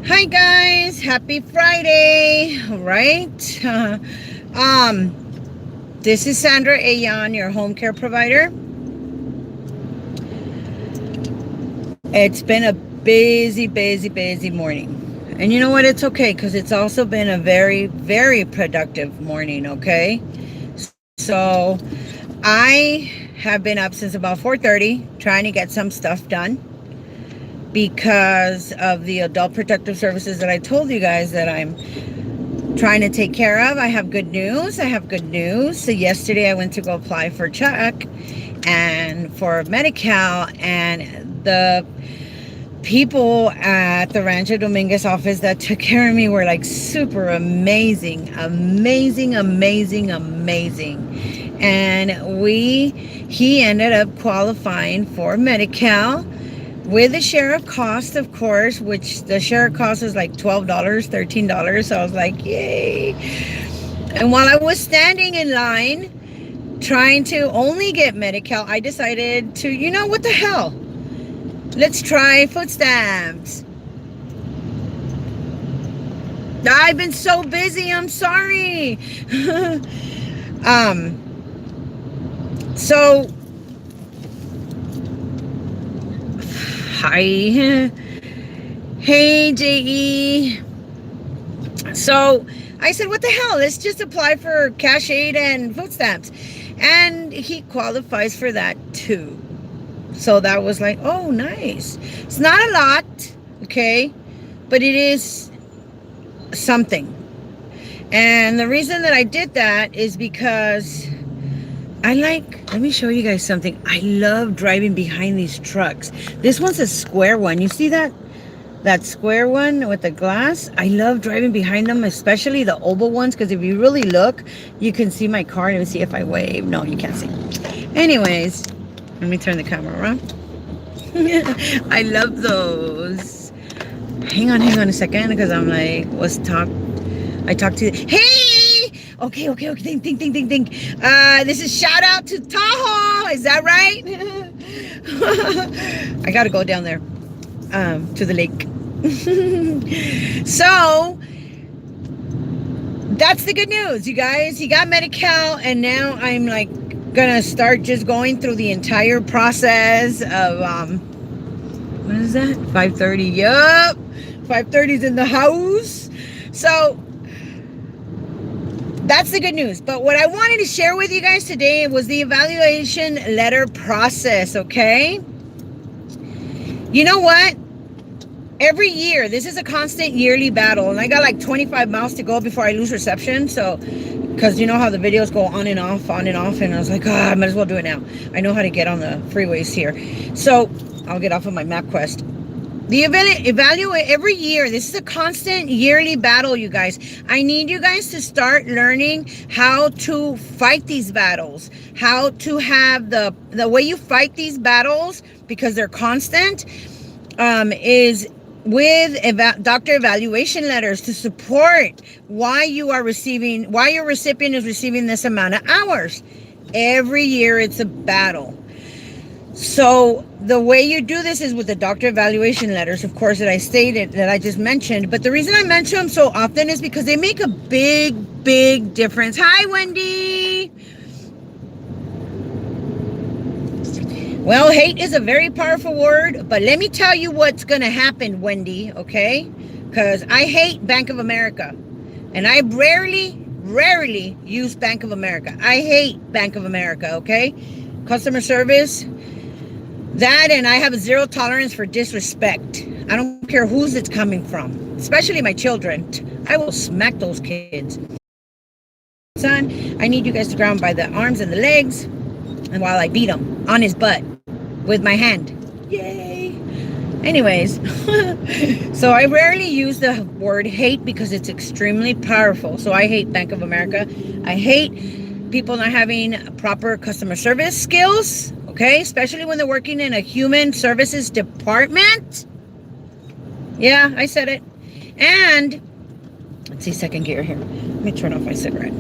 Hi guys, happy Friday, right? This is Sandra Ayan, your home care provider. It's been a busy morning. And you know what? It's okay because it's also been a very productive morning, okay? So I have been up since about 4:30 trying to get some stuff done because of the adult protective services that I told you guys that I'm trying to take care of. I have good news. So yesterday I went to go apply for check and for Medi-Cal, and the people at the Rancho Dominguez office that took care of me were like super amazing. And he ended up qualifying for Medi-Cal with the share of cost, of course, which the share of cost was like $12, $13. So I was like, yay. And while I was standing in line trying to only get Medi-Cal, I decided to, what the hell? Let's try food stamps. I've been so busy. I'm sorry. So hi. Hey, JE. So I said, what the hell? Let's just apply for cash aid and food stamps. And he qualifies for that too. So that was like, oh, nice. It's not a lot, okay? But it is something. And the reason that I did that is because let me show you guys something. I love driving behind these trucks. This one's a square one. You see that? That square one with the glass. I love driving behind them, especially the oval ones, because if you really look, you can see my car. Let me see if I wave. No, you can't see. Anyways, let me turn the camera around. I love those. Hang on a second, because I'm like, I talked to, hey! Okay, think. This is shout out to Tahoe. Is that right? I gotta go down there, to the lake. So that's the good news, you guys. He got Medi-Cal, and now I'm like gonna start just going through the entire process of what is that? 5:30. Yup, 5:30's in the house. So that's the good news. But what I wanted to share with you guys today was the evaluation letter process, okay? You know what? Every year, this is a constant yearly battle, and I got like 25 miles to go before I lose reception. So, because you know how the videos go on and off, and I was like, I might as well do it now. I know how to get on the freeways here. So, I'll get off of my MapQuest. The evaluate every year. This is a constant yearly battle, you guys. I need you guys to start learning how to fight these battles, how to have the way you fight these battles, because they're constant, is with doctor evaluation letters to support why your recipient is receiving this amount of hours. Every year it's a battle. So the way you do this is with the doctor evaluation letters, of course, that I just mentioned. But the reason I mention them so often is because they make a big difference. Hi, Wendy. Well, hate is a very powerful word, but let me tell you what's going to happen, Wendy, okay? Because I hate Bank of America, and I rarely use Bank of America. I hate Bank of America, okay? Customer service, that, and I have a zero tolerance for disrespect. I don't care whose it's coming from, especially my children. I will smack those kids. Son, I need you guys to grab him by the arms and the legs, and while I beat him on his butt with my hand. Yay. Anyways, so I rarely use the word hate because it's extremely powerful. So I hate Bank of America. I hate people not having proper customer service skills, okay? Especially when they're working in a human services department. Yeah, I said it. And let's see, second gear here. Let me turn off my cigarette.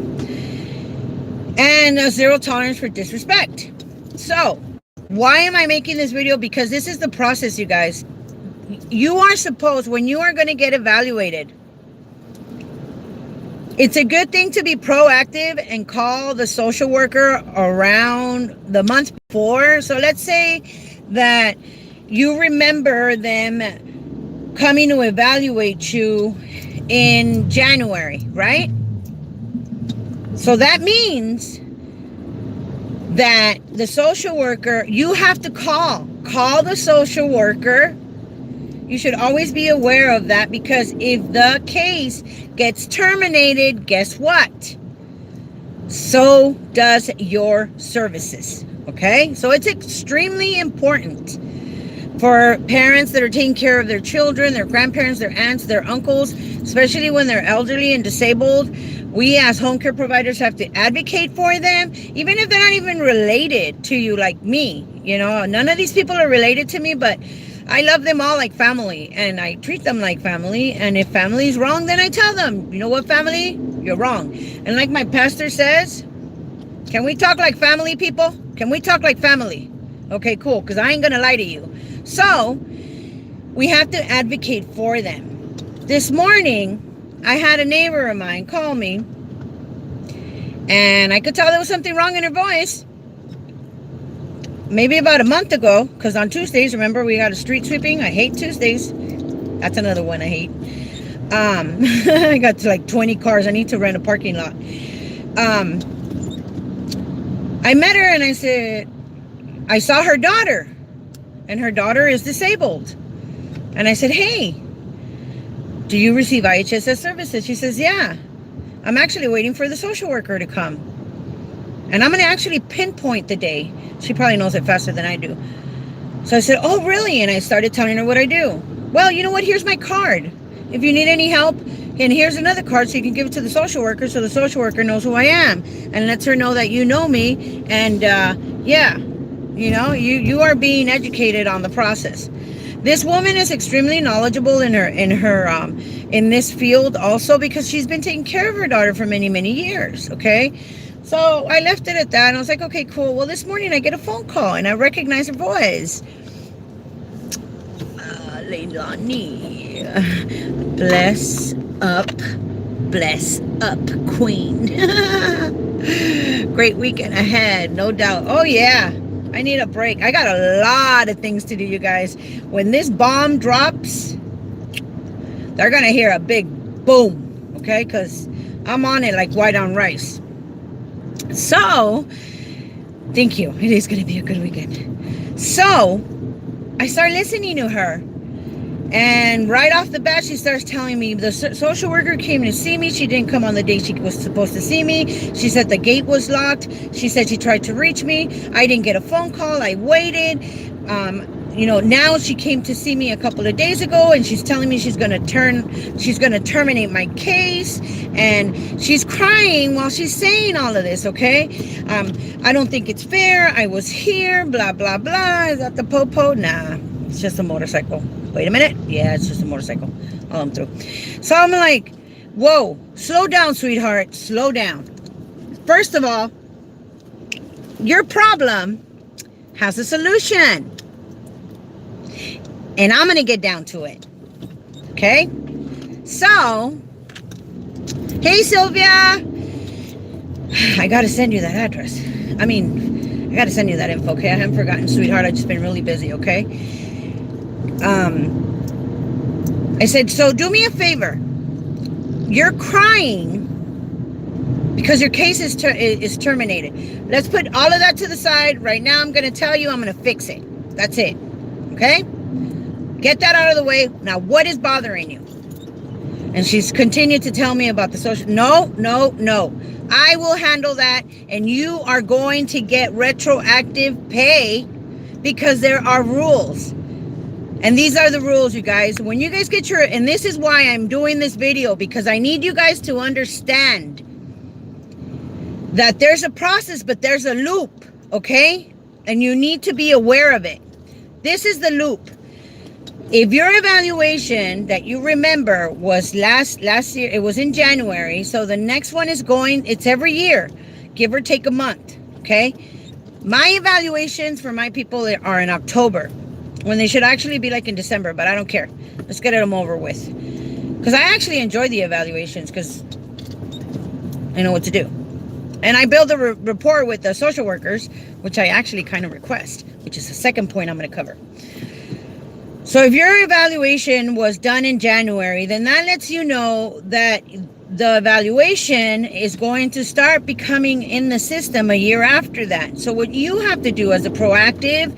And zero tolerance for disrespect. So why am I making this video? Because this is the process, you guys. you are supposed, when you are going to get evaluated, it's a good thing to be proactive and call the social worker around the month before. So let's say that you remember them coming to evaluate you in January, right? So that means that the social worker, you have to call the social worker. You should always be aware of that, because if the case gets terminated, guess what? So does your services. Okay? So it's extremely important for parents that are taking care of their children, their grandparents, their aunts, their uncles, especially when they're elderly and disabled. We as home care providers have to advocate for them, even if they're not even related to you like me. You know, none of these people are related to me, but I love them all like family, and I treat them like family. And if family's wrong, then I tell them, you know what, family, you're wrong. And like my pastor says, can we talk like family, people? Can we talk like family? Okay, cool, because I ain't going to lie to you. So we have to advocate for them. This morning, I had a neighbor of mine call me, and I could tell there was something wrong in her voice. Maybe about a month ago, because on Tuesdays, remember, we got a street sweeping. I hate Tuesdays. That's another one I hate. I got to like 20 cars. I need to rent a parking lot. I met her and I said, I saw her daughter, and her daughter is disabled. And I said, hey, do you receive IHSS services? She says, yeah. I'm actually waiting for the social worker to come. And I'm going to actually pinpoint the day. She probably knows it faster than I do. So I said, oh, really? And I started telling her what I do. Well, you know what? Here's my card. If you need any help, and here's another card so you can give it to the social worker, so the social worker knows who I am and lets her know that you know me. And yeah, you know, you are being educated on the process. This woman is extremely knowledgeable in this field also, because she's been taking care of her daughter for many, many years. Okay. So I left it at that, and I was like, okay, cool. Well, this morning I get a phone call, and I recognize her voice. Leilani, bless up, queen. Great weekend ahead, no doubt. Oh, yeah, I need a break. I got a lot of things to do, you guys. When this bomb drops, they're going to hear a big boom, okay? Because I'm on it like white on rice. So, thank you. It is going to be a good weekend. So, I start listening to her. And right off the bat, she starts telling me the social worker came to see me. She didn't come on the day she was supposed to see me. She said the gate was locked. She said she tried to reach me. I didn't get a phone call. I waited. Now she came to see me a couple of days ago, and she's telling me she's going to terminate my case, and she's crying while she's saying all of this. Okay. I don't think it's fair. I was here, blah, blah, blah. Is that the popo? Nah, it's just a motorcycle. Wait a minute. Yeah, it's just a motorcycle. All I'm through. So I'm like, whoa, slow down, sweetheart. Slow down. First of all, your problem has a solution. And I'm going to get down to it. Okay? So, hey, Sylvia. I got to send you that address. I got to send you that info, okay? I haven't forgotten, sweetheart. I've just been really busy, okay? I said, so do me a favor. You're crying because your case is terminated. Let's put all of that to the side. Right now, I'm going to tell you I'm going to fix it. That's it. Okay? Get that out of the way. Now, what is bothering you? And she's continued to tell me about the social. No. I will handle that. And you are going to get retroactive pay because there are rules. And these are the rules, you guys. When you guys get and this is why I'm doing this video, because I need you guys to understand that there's a process, but there's a loop, okay? And you need to be aware of it. This is the loop. If your evaluation that you remember was last year, it was in January. So the next one is it's every year, give or take a month, okay? My evaluations for my people are in October. when they should actually be like in December, but I don't care. Let's get them over with. Because I actually enjoy the evaluations because I know what to do. And I build a rapport with the social workers, which I actually kind of request, which is the second point I'm going to cover. So if your evaluation was done in January, then that lets you know that the evaluation is going to start becoming in the system a year after that. So what you have to do as a proactive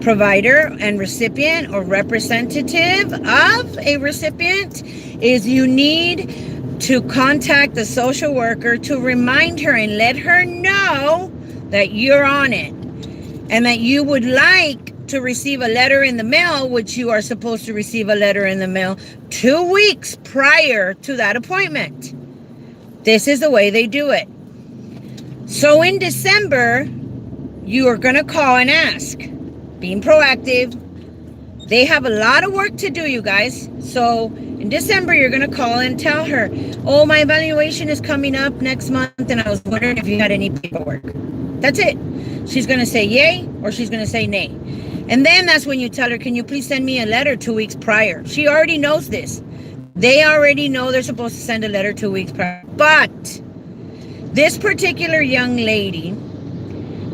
provider and recipient or representative of a recipient is you need to contact the social worker to remind her and let her know that you're on it and that you would like to receive a letter in the mail, which you are supposed to receive a letter in the mail 2 weeks prior to that appointment. This is the way they do it. So in December, you are going to call and ask, being proactive. They have a lot of work to do, you guys. So in December, you're going to call and tell her, oh, my evaluation is coming up next month, and I was wondering if you had any paperwork. That's it. She's going to say yay or she's going to say nay. And then that's when you tell her, can you please send me a letter 2 weeks prior? She already knows this. They already know they're supposed to send a letter 2 weeks prior. But this particular young lady,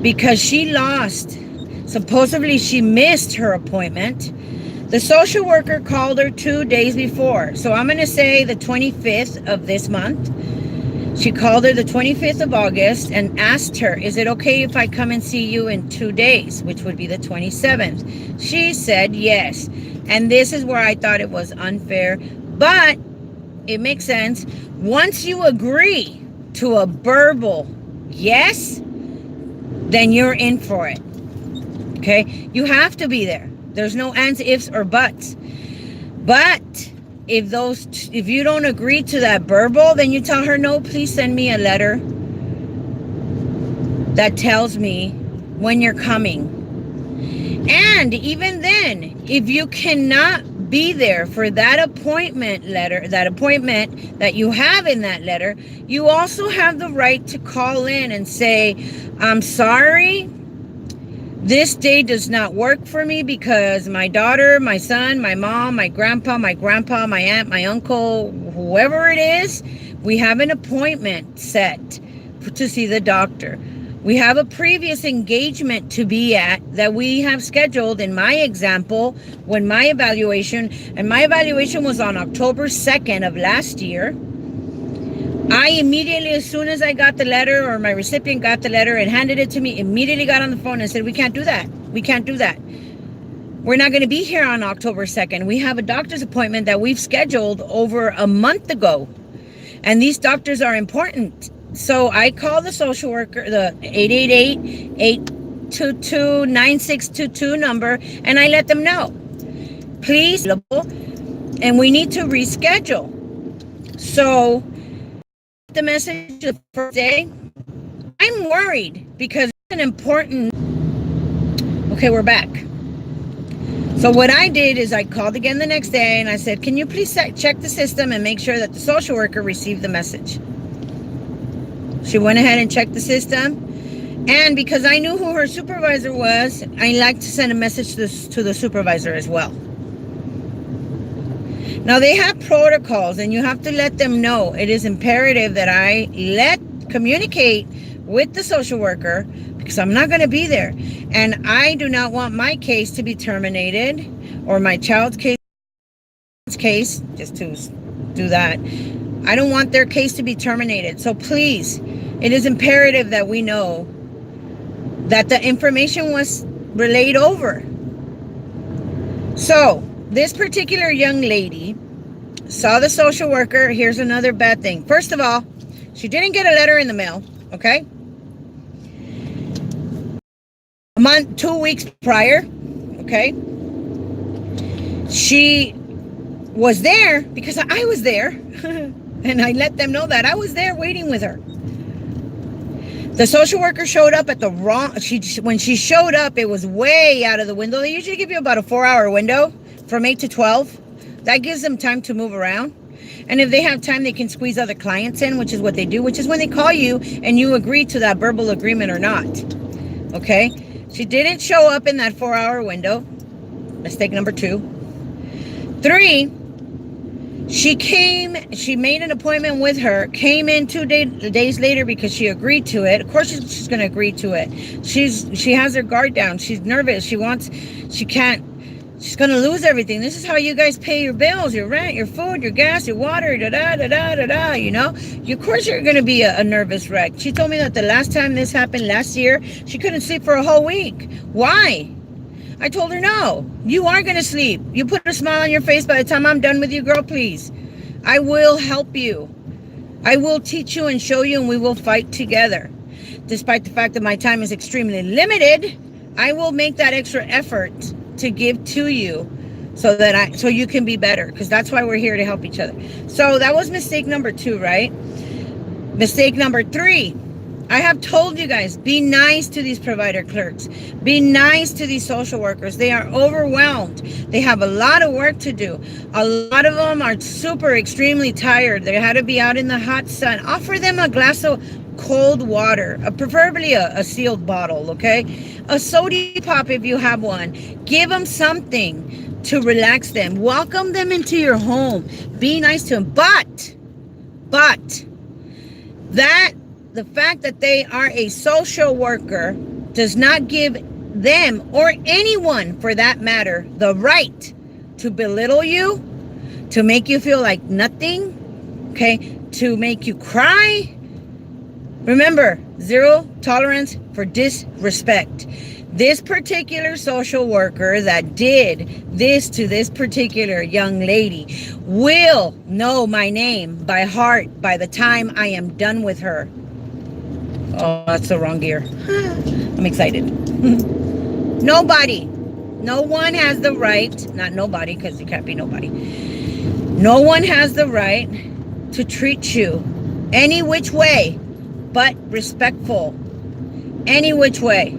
because she lost, supposedly she missed her appointment, the social worker called her 2 days before. So I'm going to say the 25th of this month. She called her the 25th of August and asked her, is it okay if I come and see you in 2 days, which would be the 27th? She said yes. And this is where I thought it was unfair, but it makes sense. Once you agree to a verbal yes, then you're in for it. Okay? You have to be there. There's no ands, ifs, or buts. But if you don't agree to that verbal, then you tell her, no, please send me a letter that tells me when you're coming. And even then, if you cannot be there for that appointment letter, that appointment that you have in that letter, you also have the right to call in and say, I'm sorry, this day does not work for me because my daughter, my son, my mom, my grandpa, my aunt, my uncle, whoever it is, we have an appointment set to see the doctor. We have a previous engagement to be at that we have scheduled. In my example, when my evaluation was on October 2nd of last year, I immediately, as soon as I got the letter or my recipient got the letter and handed it to me, immediately got on the phone and said, we can't do that. We can't do that. We're not going to be here on October 2nd. We have a doctor's appointment that we've scheduled over a month ago. And these doctors are important. So I called the social worker, the 888-822-9622 number, and I let them know. Please, and we need to reschedule. So the message the first day, I'm worried because it's an important. Okay, we're back. So what I did is I called again the next day and I said, can you please check the system and make sure that the social worker received the message? She went ahead and checked the system, and because I knew who her supervisor was, I like to send a message to the supervisor as well. Now, they have protocols, and you have to let them know. It is imperative that I communicate with the social worker because I'm not going to be there. And I do not want my case to be terminated or my child's case, just to do that. I don't want their case to be terminated. So please, it is imperative that we know that the information was relayed over. So this particular young lady saw the social worker. Here's another bad thing. First of all, she didn't get a letter in the mail, okay? A month, 2 weeks prior, okay? She was there because I was there, and I let them know that I was there waiting with her. The social worker showed up at the wrong, when she showed up, it was way out of the window. They usually give you about a 4-hour window from 8 to 12. That gives them time to move around. And if they have time, they can squeeze other clients in, which is what they do, which is when they call you and you agree to that verbal agreement or not. Okay? She didn't show up in that 4-hour window. Mistake number 2. 3, she made an appointment with her, came in 2 days later because she agreed to it. Of course she's going to agree to it. She has her guard down. She's nervous. She's going to lose everything. This is how you guys pay your bills, your rent, your food, your gas, your water, you know? Of course you're going to be a nervous wreck. She told me that the last time this happened last year, she couldn't sleep for a whole week. Why? I told her, no, you are going to sleep. You put a smile on your face by the time I'm done with you, girl, please. I will help you. I will teach you and show you, and we will fight together. Despite the fact that my time is extremely limited, I will make that extra effort to give to you so you can be better, because that's why we're here, to help each other. So that was mistake number 2, right? Mistake number 3. I have told you guys, be nice to these provider clerks. Be nice to these social workers. They are overwhelmed. They have a lot of work to do. A lot of them are extremely tired. They had to be out in the hot sun. Offer them a glass of cold water, preferably a sealed bottle, okay? A soda pop if you have one. Give them something to relax them. Welcome them into your home. Be nice to them. But the fact that they are a social worker does not give them, or anyone for that matter, the right to belittle you, to make you feel like nothing, okay, to make you cry. Remember, 0 tolerance for disrespect. This particular social worker that did this to this particular young lady will know my name by heart by the time I am done with her. Oh, that's the wrong gear. I'm excited. Nobody. No one has the right, not nobody, because it can't be nobody. No one has the right to treat you any which way but respectful. Any which way.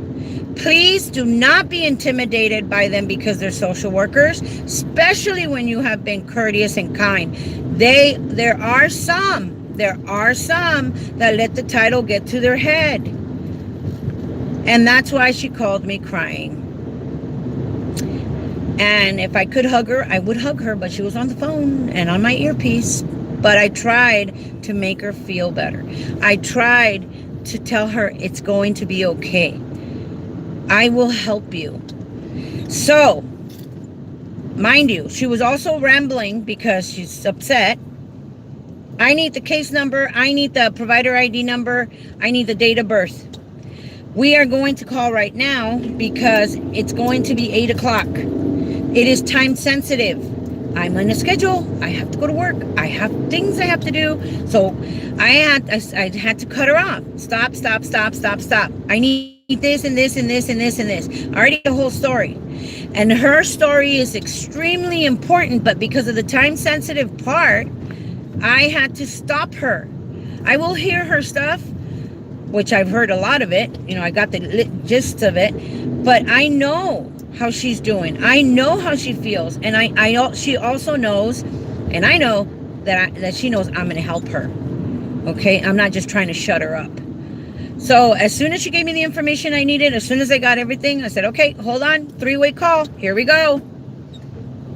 Please do not be intimidated by them because they're social workers, especially when you have been courteous and kind. There are some that let the title get to their head. And that's why she called me crying. And if I could hug her, I would hug her, but she was on the phone and on my earpiece. But I tried to make her feel better. I tried to tell her it's going to be okay. I will help you. So, mind you, she was also rambling because she's upset. I need the case number. I need the provider ID number. I need the date of birth. We are going to call right now because it's going to be 8 o'clock. It is time sensitive. I'm on a schedule. I have to go to work. I have things I have to do. So I had to cut her off. Stop. I need this and this and this and this and this. Already a whole story. And her story is extremely important, but because of the time sensitive part, I had to stop her. I will hear her stuff, which I've heard a lot of it. You know, I got the gist of it, but I know how she's doing. I know how she feels. And she also knows, and I know that she knows I'm going to help her. Okay. I'm not just trying to shut her up. So as soon as she gave me the information I needed, as soon as I got everything, I said, okay, hold on. 3-way call. Here we go.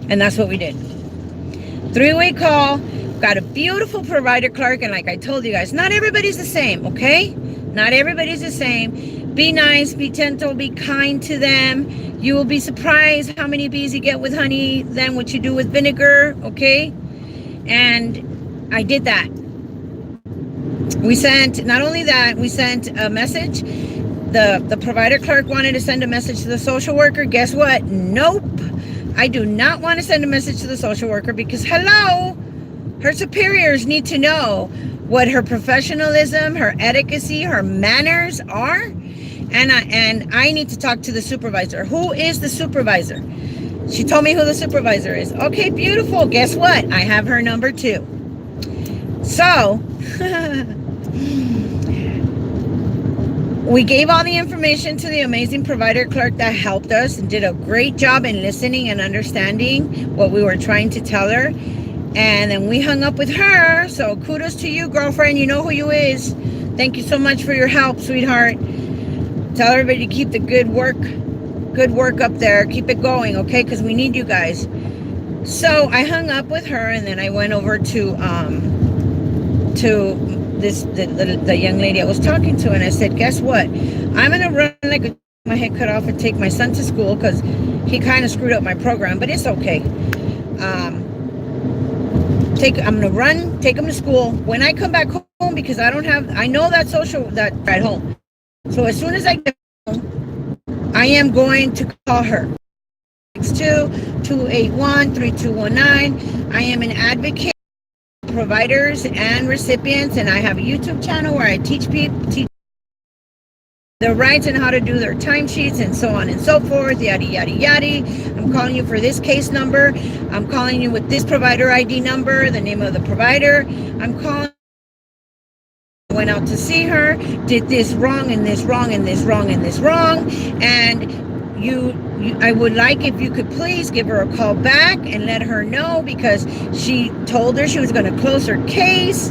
And that's what we did. 3-way call. Got a beautiful provider clerk. And like I told you guys, not everybody's the same. Okay. Not everybody's the same. Be nice, be gentle, be kind to them. You will be surprised how many bees you get with honey than what you do with vinegar, okay? And I did that. We sent, not only that, we sent a message. The provider clerk wanted to send a message to the social worker. Guess what? Nope. I do not want to send a message to the social worker because, hello, her superiors need to know what her professionalism, her etiquette, her manners are. And I need to talk to the supervisor. Who is the supervisor? She told me who the supervisor is. Okay, beautiful. Guess what? I have her number too. So, we gave all the information to the amazing provider clerk that helped us and did a great job in listening and understanding what we were trying to tell her. And then we hung up with her. So kudos to you, girlfriend. You know who you is. Thank you so much for your help, sweetheart. Tell everybody to keep the good work up there. Keep it going, okay? Because we need you guys. So I hung up with her, and then I went over to the young lady I was talking to, and I said, guess what? I'm gonna run like my head cut off and take my son to school because he kind of screwed up my program, but it's okay. I'm gonna run, take him to school. When I come back home, because I know that social that at home. So as soon as I get home, I am going to call her. 281-3219. I am an advocate for providers and recipients, and I have a YouTube channel where I teach their rights and how to do their timesheets and so on and so forth, yada, yada, yada. I'm calling you for this case number. I'm calling you with this provider ID number, the name of the provider. I'm calling. I went out to see her, did this wrong and this wrong and this wrong and this wrong. And I would like if you could please give her a call back and let her know, because she told her she was going to close her case.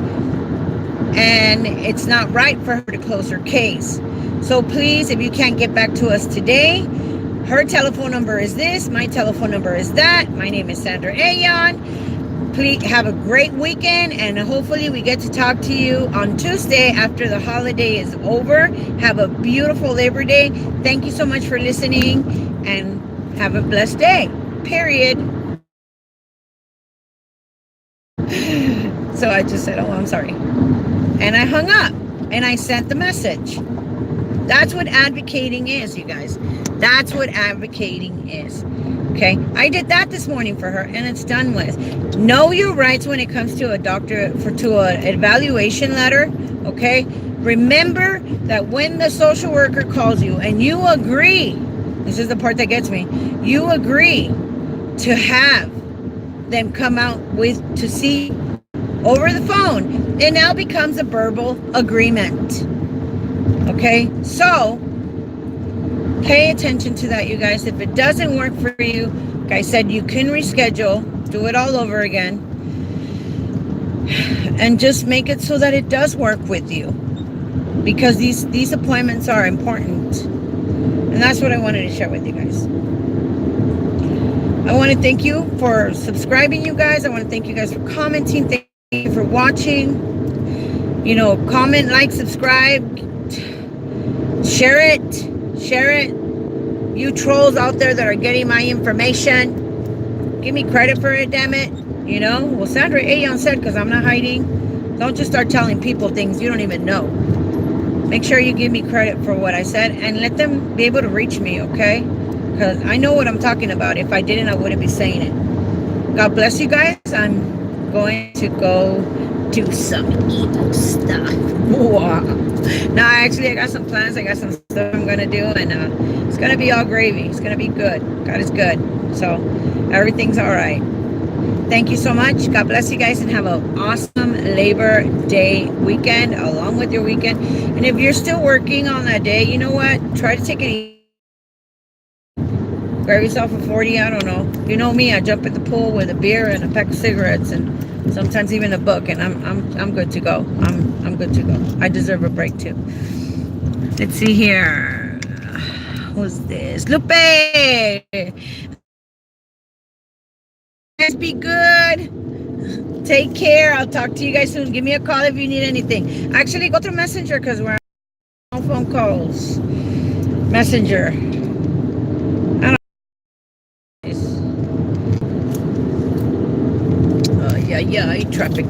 And it's not right for her to close her case. So please, if you can't get back to us today, her telephone number is this, my telephone number is that. My name is Sandra Ayon. Please have a great weekend, and hopefully we get to talk to you on Tuesday after the holiday is over. Have a beautiful Labor Day. Thank you so much for listening, and have a blessed day, period. So I just said, oh, I'm sorry. And I hung up, and I sent the message. That's what advocating is, you guys. That's what advocating is. Okay, I did that this morning for her, and it's done with. Know your rights when it comes to an evaluation letter. Okay, remember that when the social worker calls you and you agree, this is the part that gets me, you agree to have them come out to see over the phone, it now becomes a verbal agreement. Okay, so pay attention to that, you guys. If it doesn't work for you, like I said, you can reschedule, do it all over again, and just make it so that it does work with you, because these appointments are important. And that's what I wanted to share with you guys. I want to thank you for subscribing, you guys. I want to thank you guys for commenting. Thank you for watching. You know, comment, like, subscribe, share it. You trolls out there that are getting my information, give me credit for it, damn it. You know, well, Sandra Ayon said, because I'm not hiding. Don't just start telling people things you don't even know. Make sure you give me credit for what I said, and let them be able to reach me, okay? Because I know what I'm talking about. If I didn't, I wouldn't be saying it. God bless you guys. I'm going to go do some evil stuff. Wow. No, actually, I got some plans. I got some stuff I'm going to do, and it's going to be all gravy. It's going to be good. God is good. So everything's all right. Thank you so much. God bless you guys, and have an awesome Labor Day weekend along with your weekend. And if you're still working on that day, you know what? Try to take it easy. Grab yourself a 40, I don't know. You know me, I jump in the pool with a beer and a pack of cigarettes and sometimes even a book, and I'm good to go. I'm good to go. I deserve a break too. Let's see here. Who's this? Lupe! Guys, be good. Take care. I'll talk to you guys soon. Give me a call if you need anything. Actually, go through Messenger, because we're on phone calls. Messenger. I don't know. Yeah. Traffic.